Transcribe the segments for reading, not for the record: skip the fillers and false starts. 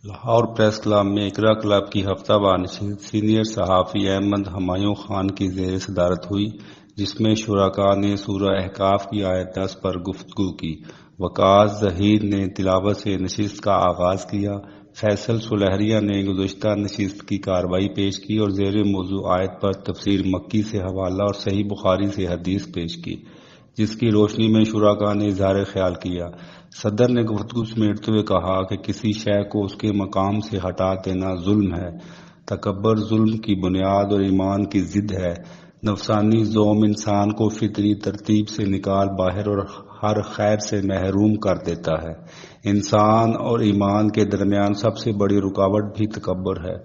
Lahore press club میں اقرا club کی ہفتہ وار نشست سینئر صحافی احمد ہمایوں خان کی زیر صدارت ہوئی، جس میں شرکاء نے سورہ احقاف کی آیت 10 پر گفتگو کی۔ وقاص ظہیر نے تلاوت سے نشست کا آغاز کیا۔ فیصل سلہریہ نے گزشتہ نشست کی کارروائی پیش کی اور زیر موضوع آیت پر تفسیر مکی سے حوالہ اور صحیح بخاری سے حدیث پیش کی، جس کی روشنی میں شرکاء نے اظہار خیال کیا۔ صدر نے گفتگو سمیٹتے ہوئے کہا کہ کسی شے کو اس کے مقام سے ہٹا دینا ظلم ہے۔ تکبر ظلم کی بنیاد اور ایمان کی ضد ہے۔ نفسانی ذوم انسان کو فطری ترتیب سے نکال باہر اور ہر خیر سے محروم کر دیتا ہے۔ انسان اور ایمان کے درمیان سب سے بڑی رکاوٹ بھی تکبر ہے۔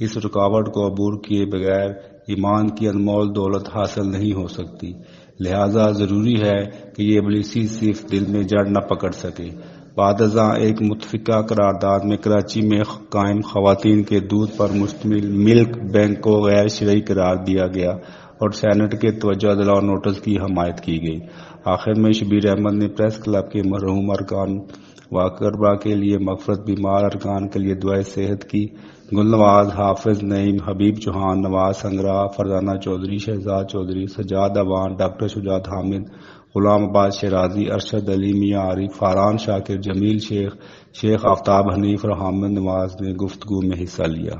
اس رکاوٹ کو عبور کیے بغیر ایمان کی انمول دولت حاصل نہیں ہو سکتی، لہذا ضروری ہے کہ یہ ابلیسی صفت دل میں جڑ نہ پکڑ سکے۔ بعد ازاں ایک متفقہ قرارداد میں کراچی میں قائم خواتین کے دودھ پر مشتمل ملک بینک کو غیر شرعی قرار دیا گیا اور سینٹ کے توجہ دلاؤ نوٹس کی حمایت کی گئی۔ آخر میں شبیر احمد نے پریس کلب کے مرحوم ارکان و اقربا کے لیے مغفرت، بیمار ارکان کے لیے دعائے صحت کی۔ گل نواز، حافظ نعیم، حبیب چوہان، نواز سنگرا، فرزانہ چودھری، شہزاد چودھری، سجاد اوان، ڈاکٹر شجاعت حامد، غلام عباس شیرازی، ارشد علی، میاں عارف، فاران شاکر، جمیل شیخ، شیخ آفتاب حنیف اور حامد نواز نے گفتگو میں حصہ لیا۔